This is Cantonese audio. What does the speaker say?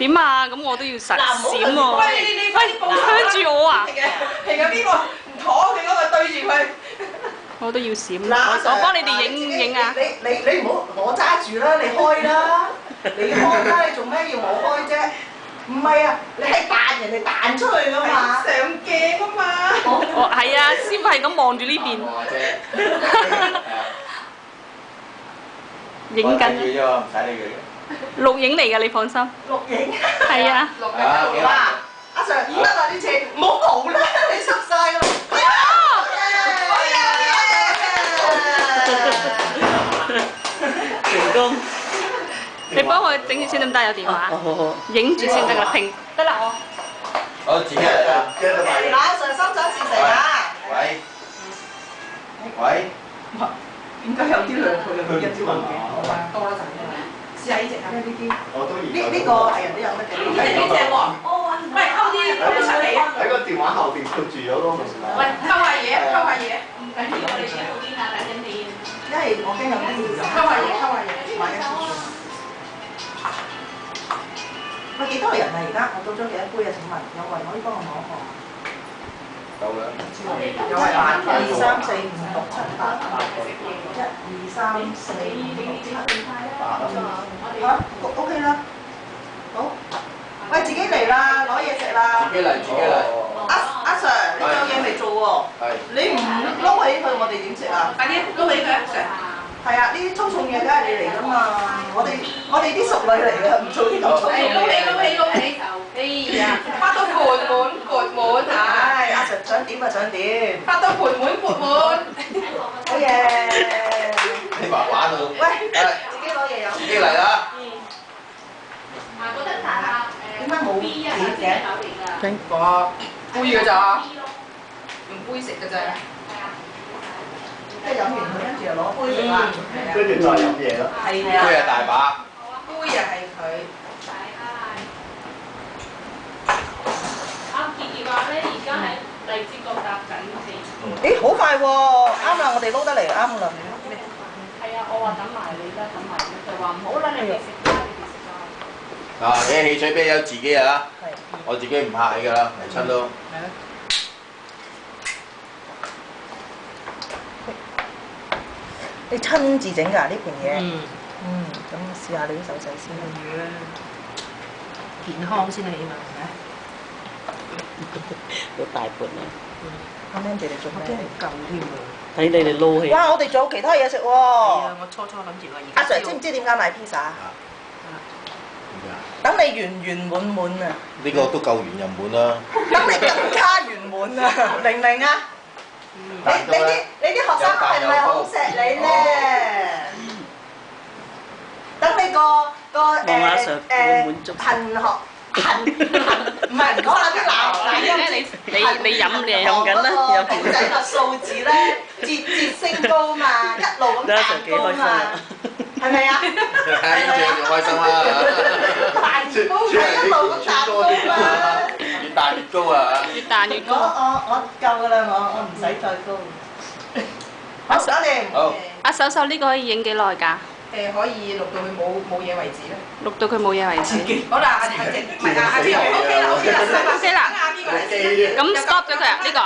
點啊？咁我都要實閃喎。喂，你快啲報向住我啊！係嘅，邊個唔妥佢嗰個對住佢。我都要閃。嗱，我幫你哋影啊！你唔好我揸住啦，你開啦，你開啦，你做咩要我開啫？唔係啊，你係彈人哋彈出去噶嘛？上鏡啊嘛。我係啊，先係咁望住呢邊。影緊。佢啫喎，唔使理佢嘅。錄影嚟㗎，你放心。錄影。係啊。錄嘅。嗱，阿 Sir 唔得啦，呢次唔好嘈啦，你濕晒㗎啦。成功。你幫我整住先得唔得？有電話。好。影住先得啦，停得啦我。好，自己嚟啦。嗱，阿 Sir 心想事成啊！喂。喂。點解有啲兩套有一支雲嘅？多啦陣㗎。試下呢隻啊。呢啲。我都呢個係人都有得嘅。呢隻喎。喂，溝啲出嚟啊！喺個電話後邊括住咗都冇事。喂，溝下嘢，溝下嘢。唔緊要，我哋先好啲啊，等緊你。因為我驚有啲溝下嘢，溝下嘢。買一次。喂，幾多人啊？而家我倒咗幾多杯啊？請問有冇人可以幫我摸一摸？夠啦。有係8、2、3、4、5、6、7、8、1、2、3、4、5、6、7、8。OK 啦。好。喂，自己嚟啦，攞嘢食啦。自己嚟，自己嚟。阿 Sir，你仲有嘢未做喎？係。你唔撈起佢，我哋點食啊？快啲撈起佢啊！Sir。係啊，呢啲粗重嘢梗係你嚟㗎嘛！我哋啲淑女嚟嘅，唔做呢咁粗重嘢。撈起！哎呀，發到盤滿，唉，阿 Sir 想點就想點。發到盤滿。好嘢！你爸爸度。喂，自己攞嘢飲。自己嚟啦。點解冇碟嘅？哇，杯㗎咋？用杯食㗎咋？即係飲完佢，跟住又攞杯食啦。跟住再飲嘢咯。係杯啊大把。杯又係佢。阿傑傑話咧，而家喺荔枝角搭緊地。咦，好快喎！啱啦，我哋撈得嚟，啱啦。係啊，我話等埋你啦，等埋你就話唔好啦，你哋食啦，你哋食啦。啊，你汽水啤酒自己啊，係。我自己唔客氣㗎啦，嚟親都。係咯。你親自整㗎呢盤嘢？咁試下你啲手勢先。要啦，健康先啦，起碼係咪？好大盤啊！阿 Mandy 你做咩？夠添喎。睇你哋撈起。哇！我哋仲有其他嘢食喎。係啊，我初諗住話而家。阿 Sir 知唔知點解買 pizza 啊？等你圓圓滿滿啊！呢個都夠圓又滿啦。等你更加圓滿啊！明唔明啊？你啲學生係咪好錫你咧？等你個恨學唔係唔講啦啲男音節，你飲緊啦，有經濟個數字咧節升高嘛，一路咁彈高嘛，係咪啊？係呢樣就開心啦。彈高係一路咁彈高嘛。越彈越高啊！越彈越高。我夠㗎啦，我唔使再高。好，搞掂。好。阿手手呢個可以影幾耐㗎？可以錄到佢冇嘢為止啦。錄到佢冇嘢為止。好啦，阿靜，唔係阿邊個 OK 啦，OK 啦， OK 啦阿邊個嚟先？咁 stop 咗佢啊？呢個。